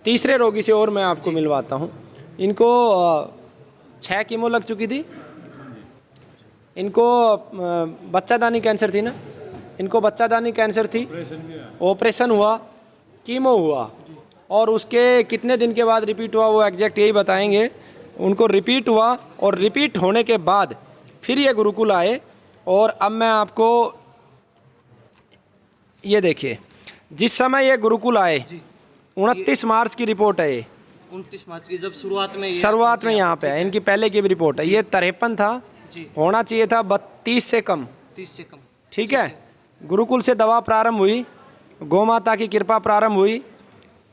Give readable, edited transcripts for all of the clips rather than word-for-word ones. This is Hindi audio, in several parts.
तीसरे रोगी से और मैं आपको मिलवाता हूँ। इनको 6 कीमो लग चुकी थी। इनको बच्चादानी कैंसर थी ना, इनको बच्चादानी कैंसर थी, ऑपरेशन हुआ, कीमो हुआ, और उसके कितने दिन के बाद रिपीट हुआ वो एग्जैक्ट यही बताएंगे। उनको रिपीट हुआ और रिपीट होने के बाद फिर ये गुरुकुल आए। और अब मैं आपको ये देखिए, जिस समय ये गुरुकुल आए 29 मार्च की रिपोर्ट है। ये 29 मार्च की जब शुरुआत में यहाँ पे है, इनकी पहले की भी रिपोर्ट है। ये 53 था, होना चाहिए था 32 से कम, 30 से कम। ठीक है। गुरुकुल से दवा प्रारंभ हुई, गौ माता की कृपा प्रारंभ हुई,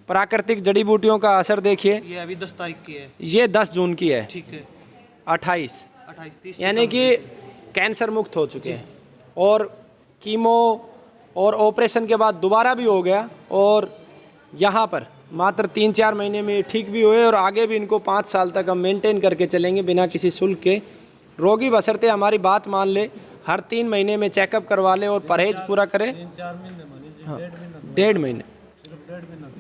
प्राकृतिक जड़ी बूटियों का असर देखिए। ये अभी 10 तारीख की है, ये 10 जून की है, ठीक है। 28 30 यानी कि कैंसर मुक्त हो चुके हैं। और कीमो और ऑपरेशन के बाद दोबारा भी हो गया, और यहाँ पर मात्र 3-4 महीने में ठीक भी हुए, और आगे भी इनको 5 साल तक हम मेंटेन करके चलेंगे बिना किसी शुल्क के। रोगी बशर्ते हमारी बात मान ले, हर 3 महीने में चेकअप करवा ले और परहेज पूरा करें। 1.5 महीने,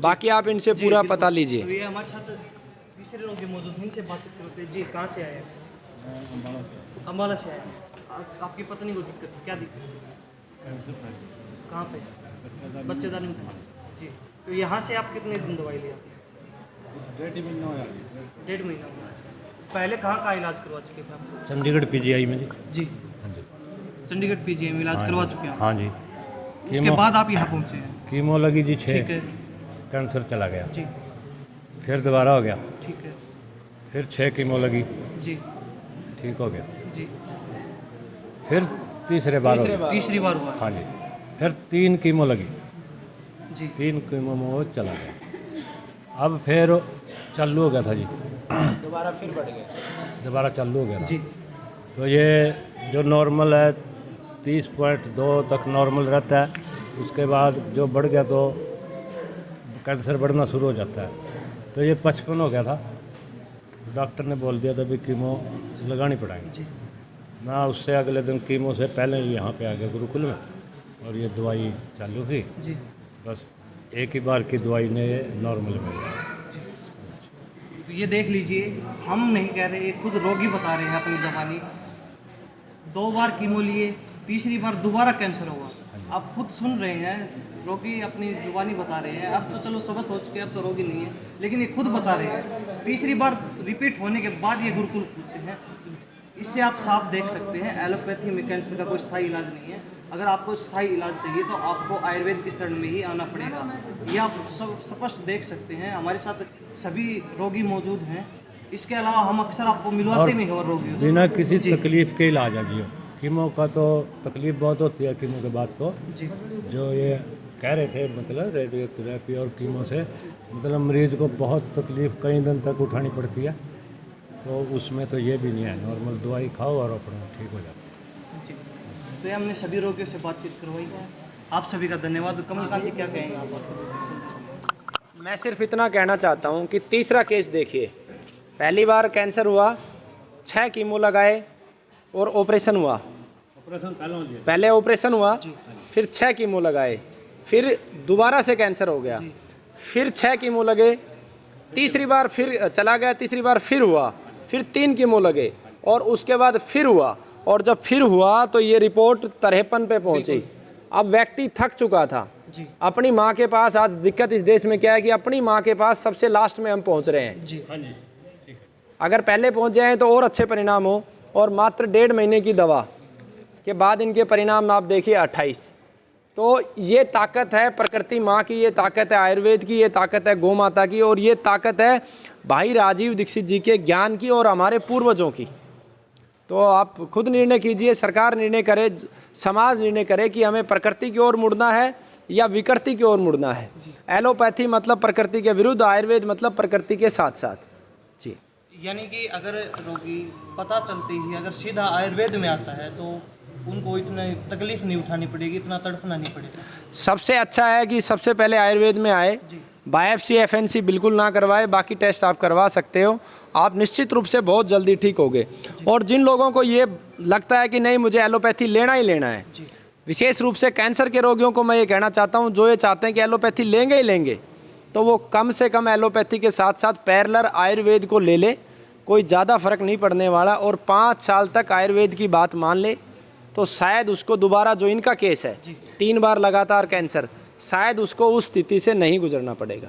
बाकी आप इनसे पूरा पता लीजिए। तो ये हमारे साथ तीसरे रोगी मौजूद हैं, इनसे बातचीत करते हैं। जी, कहाँ से आए? अम्बाला से आए। आपकी पत्नी को दिक्कत क्या दिक्कत? कहाँ पे? बच्चेदानी में। जी, तो यहाँ से आप कितने दिन दवाई लिया? 1.5 महीना हुआ। पहले कहाँ का इलाज करवा चुके थे आप? चंडीगढ़ पीजीआई में। जी, चंडीगढ़ पीजीआई में इलाज करवा चुके हैं? हाँ जी। उसके बाद आप यहाँ पहुँचे हैं? कीमो लगी जी 6, ठीक है। कैंसर चला गया जी, फिर दोबारा हो गया, ठीक है। फिर 6 कीमो लगी, जी, ठीक हो गया, जी। फिर तीसरी बार हुआ? हाँ जी। फिर 3 कीमो लगी जी, 3 कीमो में वो चला गया। अब फिर चालू हो गया था जी, दोबारा फिर बढ़ गया, दोबारा चालू हो गया था। जी। तो ये जो नॉर्मल है 30.2 तक नॉर्मल रहता है, उसके बाद जो बढ़ गया तो कैंसर बढ़ना शुरू हो जाता है। तो ये 55 हो गया था। डॉक्टर ने बोल दिया था भी कीमो लगानी पड़ेगी। मैं उससे अगले दिन कीमो से पहले यहाँ पे आ गया गुरुकुल में, और ये दवाई चालू हुई जी। बस एक ही बार की दवाई ने नॉर्मल में। तो ये देख लीजिए, हम नहीं कह रहे, ये खुद रोगी बता रहे हैं अपनी ज़बानी। 2 बार कीमो लिए, तीसरी बार दोबारा कैंसर हुआ। आप खुद सुन रहे हैं, रोगी अपनी जुबानी बता रहे हैं। अब तो चलो सबक हो चुके हैं, अब तो रोगी नहीं है, लेकिन ये खुद बता रहे हैं। तीसरी बार रिपीट होने के बाद ये गुरुकुल पूछे हैं। इससे आप साफ देख सकते हैं, एलोपैथी में कैंसर का कोई स्थायी इलाज नहीं है। अगर आपको स्थायी इलाज चाहिए तो आपको आयुर्वेद की शरण में ही आना पड़ेगा। ये आप सब स्पष्ट देख सकते हैं। हमारे साथ सभी रोगी मौजूद हैं। इसके अलावा हम अक्सर आपको मिलवाते भी हैं और रोगियों से बिना किसी तकलीफ के इलाज है जी। कीमो का तो तकलीफ बहुत होती है, कीमो के बाद तो जी। जो ये कह रहे थे मतलब रेडियोथेरेपी और कीमो से मतलब मरीज को बहुत तकलीफ कई दिन तक उठानी पड़ती है, तो उसमें तो ये भी नहीं है। नॉर्मल दवाई खाओ और अपना ठीक हो जाता है जी। तो ये हमने सभी रोगियों से बातचीत करवाई है। आप सभी का धन्यवाद। कमलकांत जी क्या कहेंगे आप? मैं सिर्फ इतना कहना चाहता हूँ कि तीसरा केस देखिए, पहली बार कैंसर हुआ, 6 कीमो लगाए और ऑपरेशन हुआ। पहले ऑपरेशन हुआ, फिर 6 कीमो लगाए, फिर दोबारा से कैंसर हो गया, फिर 6 कीमो लगे, तीसरी बार फिर चला गया, तीसरी बार फिर हुआ, फिर 3 कीमो लगे, और उसके बाद फिर हुआ। और जब फिर हुआ तो ये रिपोर्ट 53 पे पहुंची। अब व्यक्ति थक चुका था अपनी माँ के पास। आज दिक्कत इस देश में क्या है कि अपनी माँ के पास सबसे लास्ट में हम पहुँच रहे हैं। अगर पहले पहुँच जाएँ तो और अच्छे परिणाम हो। और मात्र 1.5 महीने की दवा के बाद इनके परिणाम आप देखिए 28। तो ये ताकत है प्रकृति माँ की, ये ताकत है आयुर्वेद की, ये ताकत है गौ माता की, और ये ताकत है भाई राजीव दीक्षित जी के ज्ञान की और हमारे पूर्वजों की। तो आप खुद निर्णय कीजिए, सरकार निर्णय करे, समाज निर्णय करे कि हमें प्रकृति की ओर मुड़ना है या विकृति की ओर मुड़ना है। एलोपैथी मतलब प्रकृति के विरुद्ध, आयुर्वेद मतलब प्रकृति के साथ साथ। जी, यानी कि अगर रोगी पता चलते ही अगर सीधा आयुर्वेद में आता है तो उनको इतनी तकलीफ नहीं उठानी पड़ेगी, इतना तड़पना नहीं पड़ेगा। सबसे अच्छा है कि सबसे पहले आयुर्वेद में आए, बायोप्सी एफएनसी बिल्कुल ना करवाए, बाकी टेस्ट आप करवा सकते हो। आप निश्चित रूप से बहुत जल्दी ठीक होगे। और जिन लोगों को ये लगता है कि नहीं मुझे एलोपैथी लेना ही लेना है, विशेष रूप से कैंसर के रोगियों को मैं ये कहना चाहता हूँ, जो ये चाहते हैं कि एलोपैथी लेंगे ही लेंगे, तो वो कम से कम एलोपैथी के साथ साथ पैरेलल आयुर्वेद को ले ले, कोई ज़्यादा फर्क नहीं पड़ने वाला, और 5 साल तक आयुर्वेद की बात मान ले तो शायद उसको दोबारा, जो इनका केस है 3 बार लगातार कैंसर, शायद उसको उस स्थिति से नहीं गुजरना पड़ेगा।